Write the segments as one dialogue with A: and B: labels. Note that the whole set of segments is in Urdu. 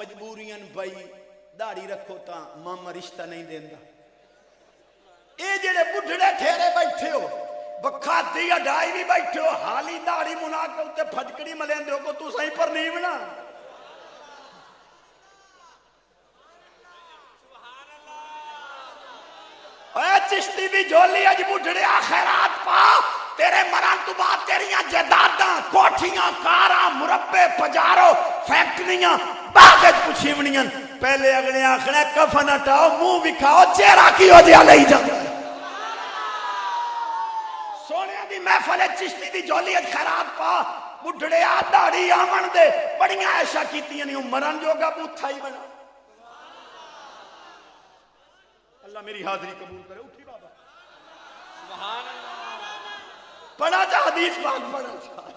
A: مجبوریاں بھائی داڑھی رکھو تا ماما رشتہ نہیں دیندا اے جڑے بڈھڑے ٹھہرے بیٹھے ہو بکھاتی اڈائی بھی بیٹھے ہو حالی داڑھی منا کے اتے پھٹکڑی ملیندے ہو کو تو صحیح پر نہیں بنا اے چشتی بھی جھولی اج بڈھڑے خیرات پا تیرے مران تو بعد تیریاں جداداں کوٹھیاں کاراں مربے پجارو فیکٹریاں باغت پچھیونیاں پہلے اگلے آخرے کفن ہٹاؤ منہ بکھاؤ چہرہ کی ہو جیا لئی جا سونے دی محفل چشتی دی جھولی اج خیرات پا بڈھڑے داڑھی آمن دے بڑیاں ایشا کیتیاں نہیں مرن جو گا بوتھا ہی بنا اللہ میری حاضری قبول کرے اٹھی بابا سبحان اللہ پڑھا جا حدیث پاک پڑھا جا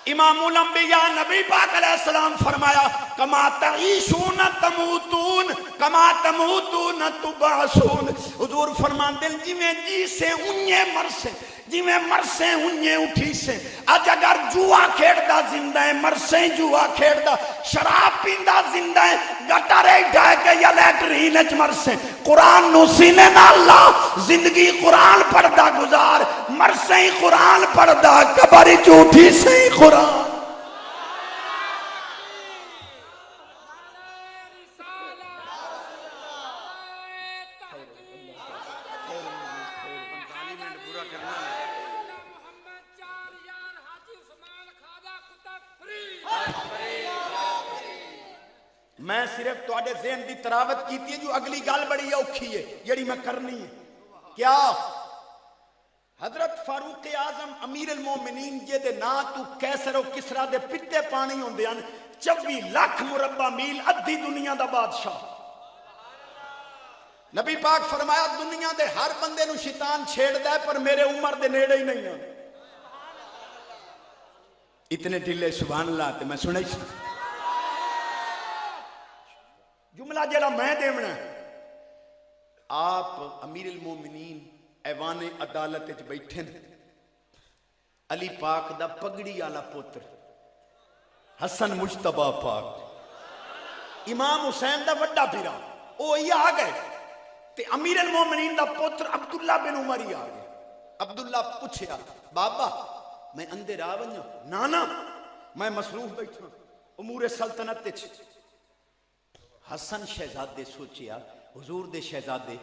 A: امام الانبیاء نبی پاک علیہ السلام فرمایا کما تعیشون تموتون کما تموتون تبعثون حضور فرماتے ہیں جی میں جی سے انہیں مرسے جی میں مرسے انہیں اٹھی سے آج اگر جوا کھیڑ دا زندہ ہے مرسے جوا کھیڑ دا شراب پیندہ زندہ ہے گٹارے ڈھائے کے یا لیٹرین اچ مرسے قرآن نو سینے نہ اللہ زندگی قرآن پڑھدا گزار مرسے ہی قرآن پڑھدا کبری جھوٹی سے ہی قرآن میں صرف تو آڑے ذہن دی تراوت کیتی ہے جو اگلی گال بڑی اوکھی ہے یڑی میں کرنی ہے کیا حضرت فاروق اعظم امیر المومنین جے دے نا تو کیسر و کسرا دے پتے پانی ہوں دے 24 لاکھ مربع میل ادھی دنیا دا بادشاہ نبی پاک فرمایا دنیا دے ہر بندے نو شیطان چھیڑ دے پر میرے عمر دے نیڑے ہی نہیں ہیں اتنے ڈلے سبحان اللہ تے میں سنے جملہ جڑا میں دیونا آپ امیر المومنین ایوان عدالت وچ بیٹھے علی پاک دا پگڑی آلا پتر حسن مجتبہ پاک امام حسین دا وڈا پیرا او ہی آ گئے تے امیر المومنین دا پتر عبداللہ بن عمر ہی آ گئے عبداللہ پوچھیا بابا میں اندر آونیا نانا میں مصروف بیٹھا امور سلطنت وچ حسن شہزادے سوچیا حضور دے شہزادے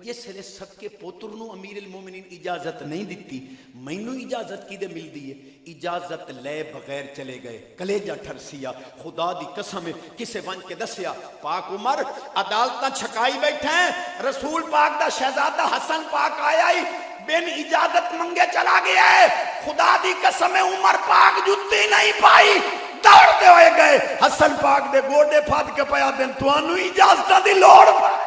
A: جس سے سب کے پوتر نو امیر المومنین اجازت نہیں دیتی مینو اجازت کی دے مل دی ہے اجازت لے بغیر چلے گئے کلیجہ ٹھرسیا خدا دی قسم کسے ون کے دسیا پاک عمر عدالتاں چھکائی بیٹھے ہیں رسول پاک دا شہزادہ حسن پاک آیا ہی بین اجازت منگے چلا گیا ہے خدا دی قسم عمر پاک جتی نہیں پائی دوڑتے ہوئے گئے حسن پاک دے گوڑے پھاد کے پیا دن تو انو اجازتہ دی لوڑ پائے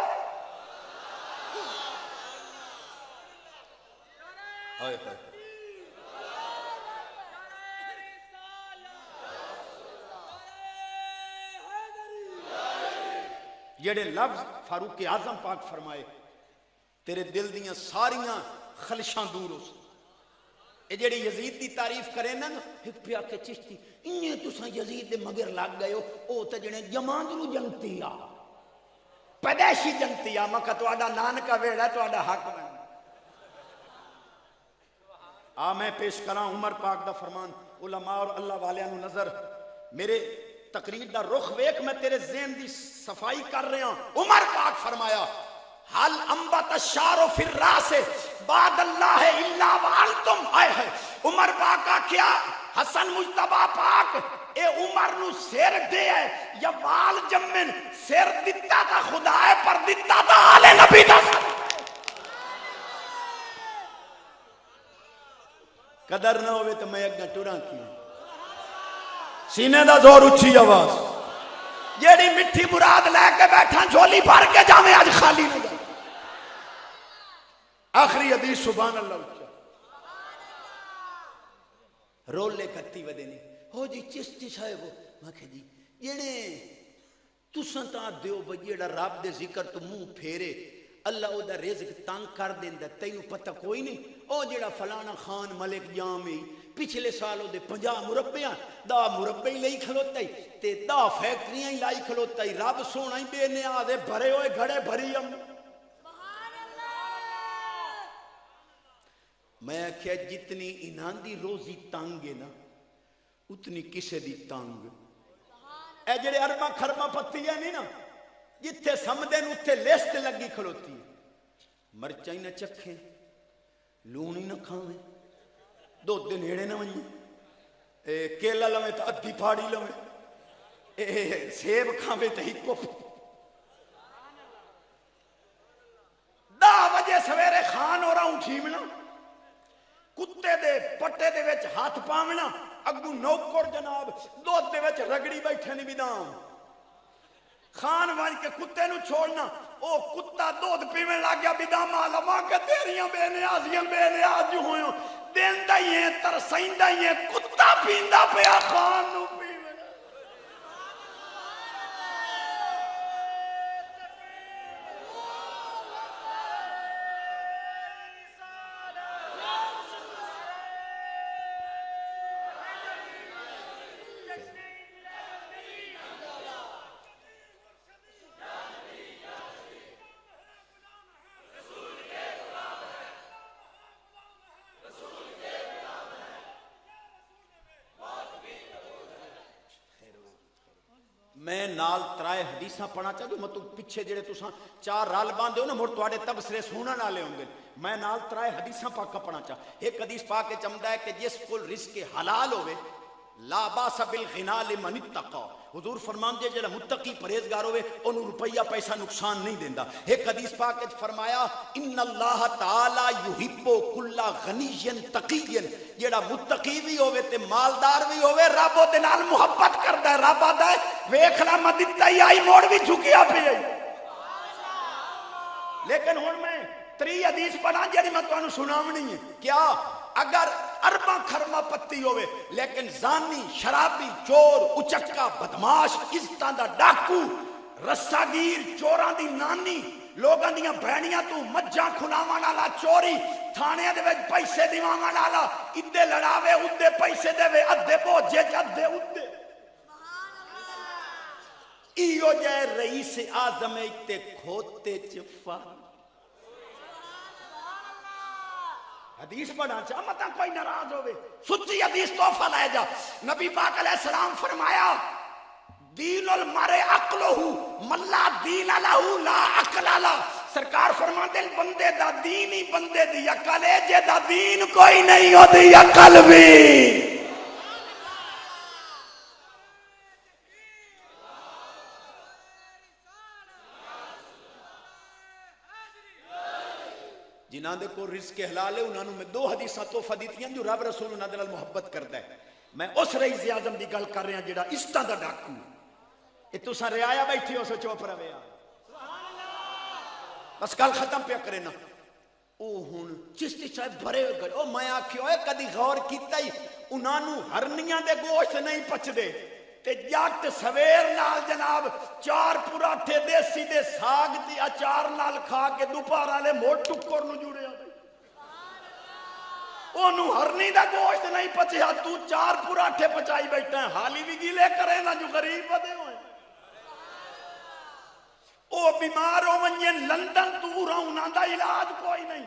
A: جڑے لفظ فاروق اعظم پاک فرمائے تیرے دل دیاں ساریاں خلشاں دور ہو اے جڑے یزید دی تعریف کرے نا ایک پیا کے چشتی انہیں تساں یزید دے مگر لگ گئے ہو او تے جڑے جماندرو جنگتی آ پیدائشی جنگتی آ مکہ تو آڈا نانکا ویڑا تو آڈا حق بن میں پیش کراں عمر پاک دا فرمان علماء اور اللہ والیاں نو نظر میرے تقریر دا رخ ویک میں تیرے ذہن دی صفائی کر رہے ہوں عمر پاک فرمایا حل انبت الشعر فی الراس بعد اللہ الا وانتم آئے ہے عمر پاک کیا حسن مجتبہ پاک اے عمر نو سیر دے ہے یا وال جمن سیر دیتا تھا خدا ہے پر دیتا تھا آل نبی دا قدر نہ ہوئے تو میں ایک گھنٹوراں کی سینے دا زور اچھی آواز جیڑی مٹھی مراد لے کے بیٹھا جھولی بھر کے جامے آج خالی نہیں گئی آخری حدیث سبحان اللہ اچھا رولے کتی ودے نہیں ہو جی چشتی صاحب میں کہا جی جیڑے تساں تا دیو بجیڑا رب دے ذکر تو منہ پھیرے اللہ او دا رزق تنگ کر دیندا تینوں پتہ کوئی نہیں او جیڑا فلانا خان ملک جامی پچھلے سال وہ 50 مربیاں 10 مربے ہی لئی کھلوتا ہی تے 10 فیکٹریاں ہی لائی کھلوتا ہی. رب سونا ہی بے نیاز بھرے ہوئے گھڑے بھری ہم. میں آخیا جتنی انہاں دی روزی تنگ ہے نا اتنی کسے دی تنگ. اے جڑے ارباں خرباں پتیاں نہیں نا جتھے سمدے نو اتھے لسٹ لگی کھلوتی ہے. مرچاں ہی نہ چکھیں لون ہی نہ کھاویں دودھ دے نیڑے نہ ونجیں کیلا لویں تو ادھی پھاڑی لویں سیب کھاویں تو ہکو 10 بجے سویرے خان ہو رہا اٹھیونا کتے دے پٹے دے وچ ہاتھ پاونا اگو نوکر جناب دودھ دے وچ رگڑی بیٹھے نہیں بدام خان وان کے کتے نو چھوڑنا او کتا دودھ پیویں لگ گیا بدام آلما کہ تیریاں بے نیازیاں بے نیاز جو ہوئیں دیندہ ہی ہیں ترسائندہ ہی ہیں کتا پیندہ پیا خان نو پیویں. میں نال ترائے حدیثاں پڑھنا چاہتا ہوں مطلب پیچھے جڑے تساں 4 رال باندھے ہو نا مڑ تواڈے تبصرے سنن والے ہوں گے. میں نال ترائے حدیثاں پاک پڑھنا چاہتا. ایک حدیث پاک چمدا ہے کہ جس کول رزق حلال ہوئے لا باس بالغنا لمن اتقى. حضور فرماندے جڑا متقی پرہیزگار ہوئے انہوں روپیہ پیسہ نقصان نہیں دیندا. ایک حدیث پاک وچ فرمایا ان اللہ تعالی یحب کل غنی تقی. جڑا متقی بھی ہوئے تے مالدار بھی ہوئے رب دے نال محبت کردا ہے. رب آدا ہے ویکھ لا میں دتا ہی آئی موڑ بھی جھکیا پئی. لیکن ہن میں 3 حدیث پڑھا جڑی میں تانوں سناونی ہے. کیا اگر ارباں خرما پتی ہوئے لیکن زانی شرابی چور اچکا بدماش عزتاں دا ڈاکو رساگیر چوراں دی نانی لوگاں دیاں بہنیاں تو مجھاں کھلاواں والا چوری تھانے دے وچ پیسے دیواں والا ادے لڑاوے ادے پیسے دے ادھے بوجھے ادھے ادھے ایو جائے رئیس اعظم تے کھوتے چفا. حدیث پڑھا چاہ مطا کوئی ناراض ہوئے سچی حدیث توفہ لے جا. نبی پاک علیہ السلام فرمایا دین المرء عقلہ ملا دین لہو لا عقل لا. سرکار فرماتے ہیں بندے دا دین ہی بندے دی عقل ہے جے دا دین کوئی نہیں ہو دی عقل بھی. جنہاں دے کو رزق حلال ہے انہوں نے میں 2 حدیثاں توفہ دیتی ہیں جو رب رسول انہاں دے نال محبت کرتا ہے. میں اس رئیس اعظم دی گل کر رہا ہوں جڑا عزتاں دا ڈاکو یہ تساں رعایا بیٹھی ہو سو چوپ روے بس گل ختم پیا کرے نا. او ہن چشتی صاحب بھرے گئے او میں آکھیا ہوئے کدی غور کیتا ہی انہاں نو ہرنیاں دے گوشت نہیں پچدے تے جٹ سویر نال جناب 4 پراٹھے دیسی دے ساگ تے اچار نال کھا کے دوپہر والے موٹ ٹکر نو جڑیا اونوں ہرنی دا گوشت نہیں پچیا تو 4 پراٹھے پچائی بیٹھا ہے. حالی بھی گیلے کرے نا جو غریب بدے ہوئے او بیمار ہو ونجے لندن دور انہاں دا علاج کوئی نہیں.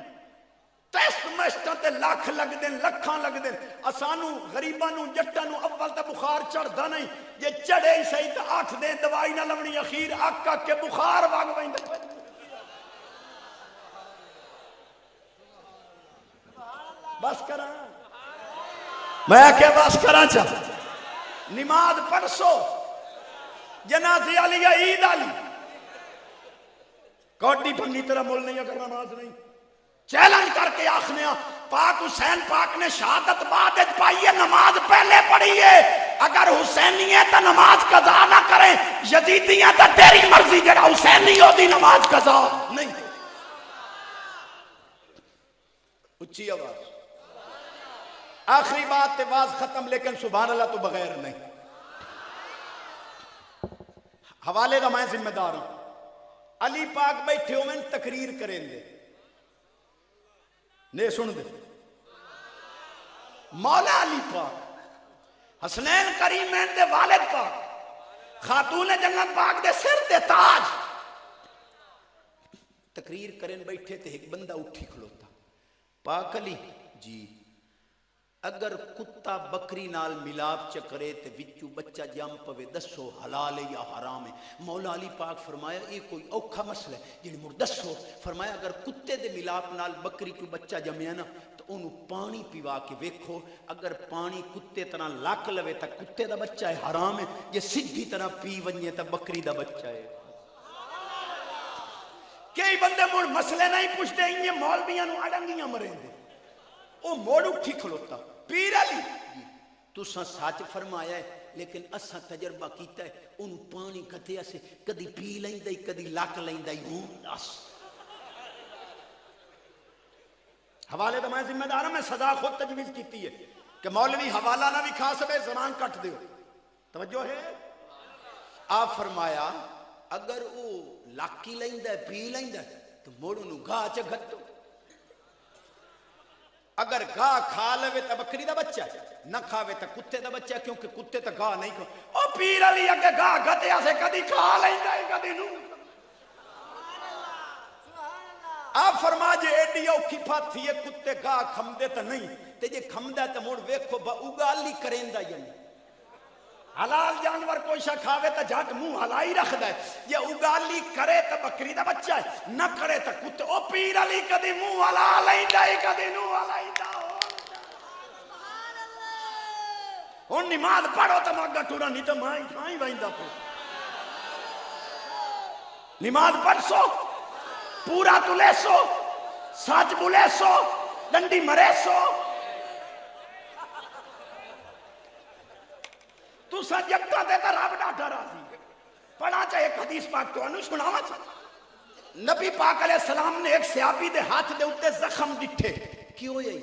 A: ٹیسٹ میسٹاں تے لاکھ لگ دیں لکھاں لگ دیں. اسانو غریباں نو جٹاں نو اول تے بخار چڑھدا نہیں جے چڑھے ہی صحیح تے 8 دن دوائی نہ لونی اخیر اک اک کے بخار وگ ویندا. بس کراں میں کہ بس کراں چا نماز پڑھسو جنازے والی عید والی کوٹی بھنی طرح مول نہیں اگر نماز نہیں. چیلنج کر کے آخنے پاک حسین پاک نے شہادت بعد پائی ہے نماز پہلے پڑھی ہے. اگر حسینی ہے تو نماز قضا نہ کریں یزیدی ہے تو تیری مرضی جڑا حسینی ہوتی نماز قضا نہیں. اچھی آواز آخری بات تے باز ختم لیکن سبحان اللہ تو بغیر نہیں. حوالے کا میں ذمہ دار ہوں. علی پاک بیٹھے ہو میں تقریر کریں دے نے سن دے مولا علی پاک حسنین کریمین دے والد پاک خاتون جنت پاک دے سر دے تاج تقریر کرن بیٹھے تے ایک بندہ اٹھی کھلوتا پاک علی جی اگر کتا بکری نال ملاپ چکرے تے وچو بچہ جم پوے دسو حلال ہے یا حرام ہے؟ مولا علی پاک فرمایا یہ کوئی اوکھا مسئلہ ہے جن مر دسو فرمایا اگر کتے دے ملاپ نال بکری کو بچہ جمیا نا تو انہوں پانی پیوا کے ویکھو اگر پانی کتے طرح لاک لوے تا کتے دا بچہ ہے حرام ہے یہ سدھی طرح پی ونجے تا بکری دا بچہ ہے کئی بندے مڑ مسئلے نہیں پوچھتے یہ مولویاں نو اڑنگیاں مریں دے او موڑ اٹھی کھلوتا پیر علی تساں سچ فرمایا ہے لیکن اساں تجربہ کیتا ہے انہوں پانی کتیا سے کدی پی لیندائی کدی لک لیندائی ہوں دس حوالے تو میں ذمہ دار ہوں میں سزا خود تجویز کیتی ہے کہ مولوی حوالہ نہ بھی کھا سکے زبان کٹ دیو توجہ ہے آپ فرمایا اگر وہ لاکی لیندہ ہے پی لیندہ ہے تو موڑو نو گاہ چا گھتو اگر گاہ کھا لے تا بکری دا بچہ نہ کھاوے تا کتے دا بچہ کیونکہ کتے تا گاہ نہیں کھو او پیر علی اگر گاہ گھتیا سے کدی کھا لیندہ ہے کدی نو آپ فرما جے ایڈی اوکھی پھات تھی یہ کتے گاہ کھمدے تا نہیں تے جے کھمدہ تا موڑ ویکھو با اگالی کریندہ یعنی حلال جانور کوئی شاہ کھاوے تا جھاٹ منہ حلائی رکھ دائے یہ اگالی کرے تا بکری دا بچہ ہے نہ کرے تا کتے او پیر علی کدی منہ حلال دائی کدی نو حلائی دا ان نماز پڑھو تا مگا ٹورا نہیں تا مائیں وائندہ پو نماز پڑھ سو پورا تو لے سو سچ بولے سو ڈنڈی مرے سو تو سجگتا دیتا رب ڈاٹا راضی پڑھا چاہے ایک حدیث پاک تو انو سناوا چاہے نبی پاک علیہ السلام نے ایک سیابی دے ہاتھ دے اٹھے زخم ڈٹھے کیوں یہی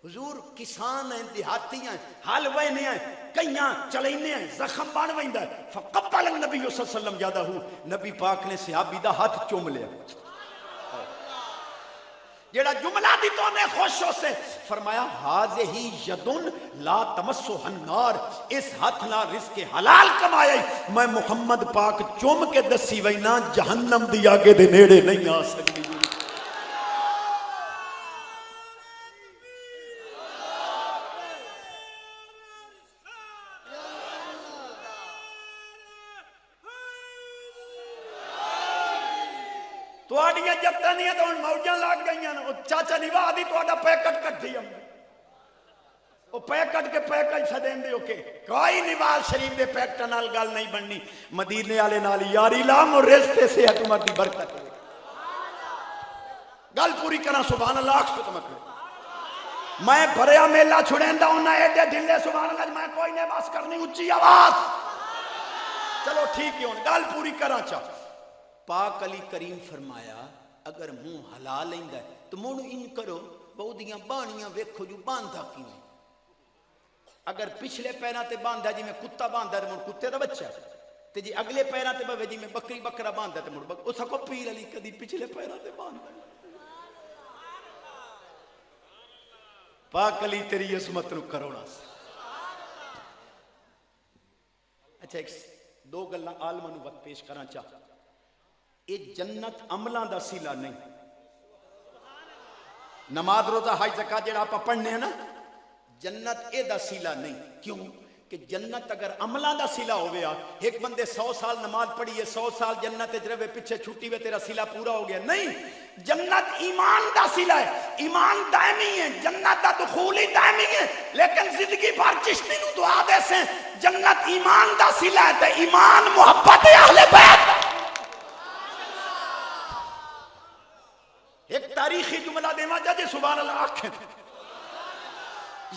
A: حضور کسان ہیں دیہاتی ہیں حال وینے ہیں کئیاں چلینے ہیں زخم بان ویندہ ہے فقبل النبی صلی اللہ علیہ وسلم یادہ ہوں نبی پاک نے سیابی دا ہاتھ چوم لیا جیڑا جملہ دی تو نے خوشوں سے فرمایا حاضہی یدن لا تمسو النار اس ہاتھ نہ رزق حلال کمایا میں محمد پاک چوم کے دسی وینا جہنم دی آگے دے نیڑے نہیں آ سکتی تو آڑیاں جبتا نہیں ہے تو ان موجاں لاگ گئی ہیں چاچا نیوہ آدھی تو آڑا پیکٹ کٹ دی ہم وہ پیکٹ کے پیکٹ سدین دی اوکے کوئی نواز شریف دے پیکٹ نال گال نہیں بننی مدینے آلے نالی یاری لام اور رزتے سے ہے تمہاری برکت ہے گال پوری کرنا سبحان اللہ اکس پہ تمہیں میں بھریا میلہ چھڑین دا انہا ایڈے دلے سبحان اللہ میں کوئی نے باس کرنی اچھی آواز چلو ٹھیک ہے گال پوری کرنا چاہ پاک علی کریم فرمایا اگر منہ حلال لیندہ ہے تو مونو ان کرو بہودیاں بانیاں ویکھو جو باندھا کی نہیں اگر پچھلے پیرہ تے باندھا جی میں کتا باندھا ہے تو مون کتے دا بچہ تے جی اگلے پیرہ تے بھوے جی میں بکری بکرہ باندھا ہے تو مون اس کو پیر علی کدی پچھلے پیرہ تے باندھا ہے پاک علی تیری عظمت نو کرونا سے اچھا ایک دو گلہ عالمہ نو وقت پیش کرنا چاہتا یہ جنت عملان دا سیلہ نہیں نماز روزہ حج زکاة جڑا آپ پڑھنے ہیں نا جنت اے دا سیلہ نہیں کیوں کہ جنت اگر عملان دا سیلہ ہو گیا ایک بندے 100 سال نماز پڑھی ہے 100 سال جنت جروے پیچھے چھوٹی ہوئے تیرا سیلہ پورا ہو گیا نہیں جنت ایمان دا سیلہ ہے ایمان دائمی ہے جنت دا دخولی دائمی ہے لیکن زندگی بار چشتی نو دعا دے سے جنت ایمان دا سیلہ ہے تو ایمان محبت اہل بیت ایک تاریخی جملہ دیما جاجے سبحان اللہ آنکھیں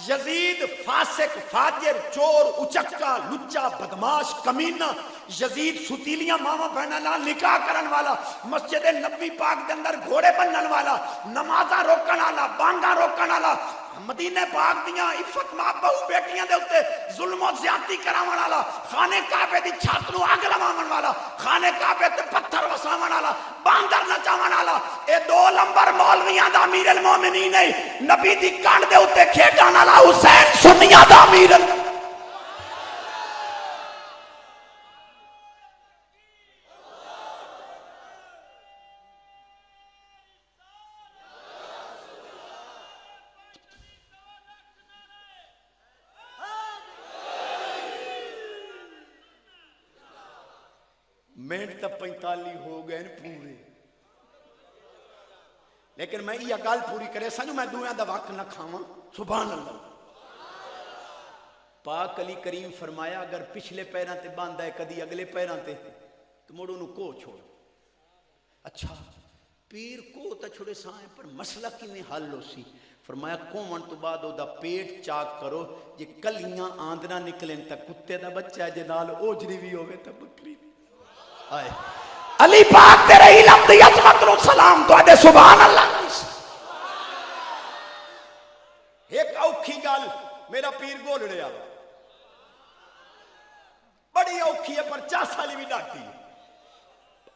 A: یزید فاسق فاجر چور اچکا لچا بدماش کمینہ یزید ستیلیاں ماما بہنہ نال نکاح کرن والا مسجد نبی پاک دے اندر گھوڑے بنن والا نمازہ روکن والا بانگا روکن والا مدینہ پاک دیاں عفت ماں بہو بیٹیاں دے ہوتے ظلم و زیادتی کراون والا خانے کعبے دی چھت نو اگ لواون والا خانے کعبے تے پتھر وسا وساون والا باندر نچاون والا اے 2 نمبر مولویاں دا امیر المومنین ہے نبی دی کان دے اوتے کھیڈن والا حسین سنیاں دا امیر منٹ تا 45 ہو گئے پورے لیکن میں یہ گل پوری کرے سنو میں دویاں دا وقت نہ کھاواں سبحان اللہ پاک علی کریم فرمایا اگر پچھلے پیراں تے باندھا ہے کدی اگلے پیراں تے تو موڑو نو کو چھوڑ اچھا پیر کو تا چھوڑے سائیں پر مسئلہ کی میں حل ہو سی فرمایا کومن تو بعد او دا پیٹ چاک کرو جے کلیاں آندنا نکلیں تا کتے دا بچہ ہے جے نال اوجری بھی ہوئے تا بکری آئے علی پاک تیرے علم دی عظمت رو سلام تو آدھے سبحان اللہ ایک اوکھی گل میرا پیر گول رہا بڑی اوکھی ہے پر 4 سالی بھی ڈاکتی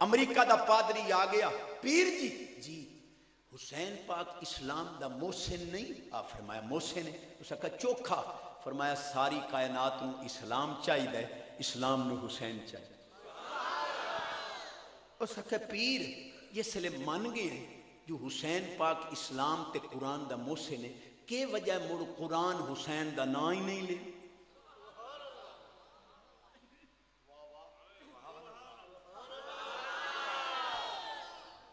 A: امریکہ دا پادری آ گیا پیر جی حسین پاک اسلام دا محسن نہیں آپ فرمایا محسن ہے اس کا چوکھا فرمایا ساری کائنات نو اسلام چاہی دے اسلام نو حسین چاہی اس کا پیر یہ سلے من گئے جو حسین پاک اسلام تے قرآن دا محسن ہے کہ وجہ مڑ قرآن حسین دا نا ہی نہیں لے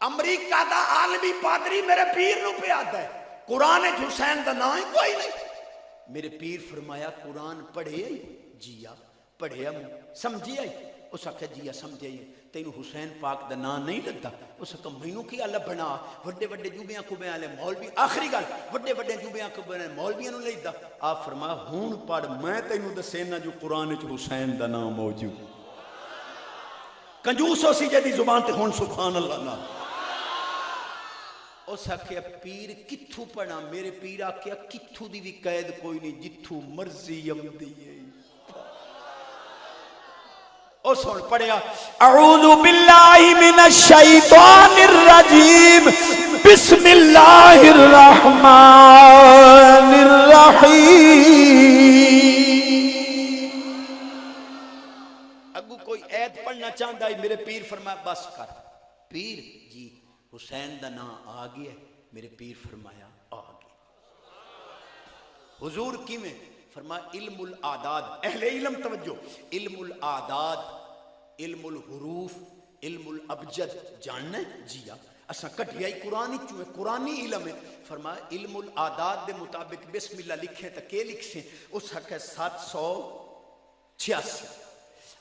A: امریکہ دا عالمی پادری میرے پیر نو پہ آتا ہے قرآن حسین دا نا ہی کوئی نہیں میرے پیر فرمایا قرآن پڑھے آئی جیا پڑھے آئی سمجھی آئی اس کا جیا سمجھے آئی تینو حسین پاک دا نام نہیں لگتا اس کا مینوں کی اللہ بنا وڈے وڈے جوبیاں کو بیان لے مولوی آخری گل وڈے وڈے جوبیاں کو بیان مولویاں نو لیدا آپ فرمایا ہون پڑھ میں تینو دسینا جو قرآن وچ حسین دا نام موجود کنجوس ہو سی جدی زبان تے ہون سبحان اللہ نا اس آکھیا پیر کتھوں پڑھا میرے پیر آکھیا کتھوں دی بھی قید کوئی نہیں جتھوں مرضی یمدی ہے او سن پڑھیا اعوذ باللہ من الشیطان الرجیم بسم اللہ الرحمن الرحیم اگو کوئی ایت پڑھنا چاہتا ہے میرے پیر فرمایا بس کر پیر جی حسین دا نام آ گیا میرے پیر فرمایا آ گیا حضور کی میں فرمایا علم العداد اہل علم توجہ علم العداد علم الحروف علم الابجد جاننا جیا اسا کٹھیائی قرآن چوئے قرآنی علم ہے فرمایا علم العداد دے مطابق بسم اللہ لکھیں تا کہ لکھیں اس حق ہے 786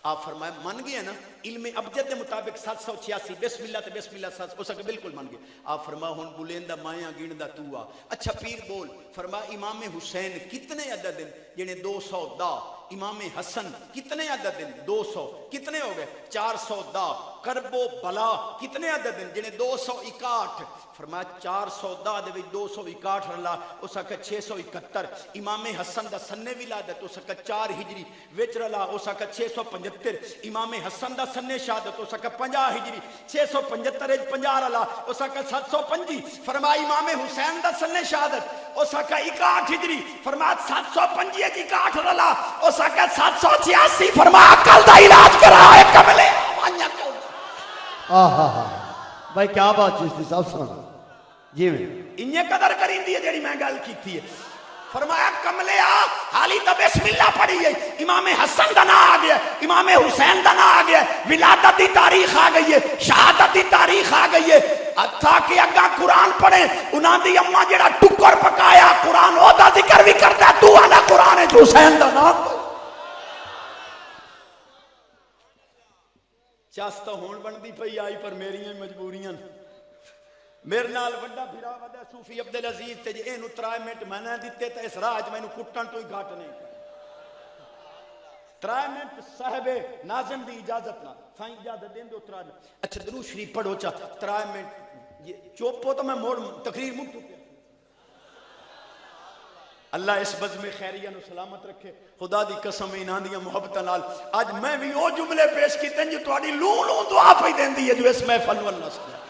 A: آپ فرمائے من گئے نا علم ابجد دے مطابق 786 بسم اللہ تے بسم اللہ 7 اس حق بالکل من گئے آپ فرمائے ہون بلیندہ مائیاں گیندہ تو آ اچھا پیر بول فرمایا امام حسین کتنے عدد ہیں جنہیں 200 دا امام حسن کتنے عدد ہیں 200 کتنے ہو گئے 400 دا کرب و بلا کتنے عدد ہیں جنہیں 261 فرمایا 400 دا دے 261 رلا اس کا 671 امام حسن دا سنے ولادت اس کا 4 ہجری وچ رلا اس کا 675 امام حسن دا سنے شہادت اس کا 50 ہجری 675 50 رلا اس کا 725 فرمایا امام حسین دا سنے شہادت اس کا 61 ہجری فرمایا 725 61 رلا اس کا 786 فرمایا عقل دا علاج کرا ہے کملے
B: بھائی کیا بات چیز تھی صاحب سنا جی میں
A: انہیں قدر کریں دی ہے جیڑی میں گل کی تھی فرمایا کملے آ حالی تا بسم اللہ پڑھی ہے امام حسن دا نا آ گیا امام حسین دا نا آ گیا ولادت دی تاریخ آ گئی ہے شہادت دی تاریخ آ گئی ہے اتھا کہ اگا قرآن پڑھیں انہاں دی اممہ جیڑا ٹکر پکایا قرآن او دا ذکر بھی کرتا ہے تو آنا قرآن حسین دا نا چاستہ ہون بندی پئی آئی پر میری مجبوریاں میرے نال وڈا بھرا ودا صوفی عبدالعزیز تے جے اینو 3 منٹ میں نہ دتے تے اس راج مینوں کٹن تو ہی گھٹ نہیں 3 منٹ صاحب ناظم دی اجازت نہ سائیں اجازت دین دو 3 منٹ اچھا درود شریف پڑھو چا 3 منٹ یہ چوپ ہو تو میں موڑ تقریر مکھ اللہ اس بزم خیریہ نو سلامت رکھے. خدا دی قسم انہاں دیاں محبتاں نال اج میں بھی او جملے پیش کیتے جو تہاڈی لوں لوں دعا پئی دیندی ہے جو اس محفل نو اللہ سبحانہ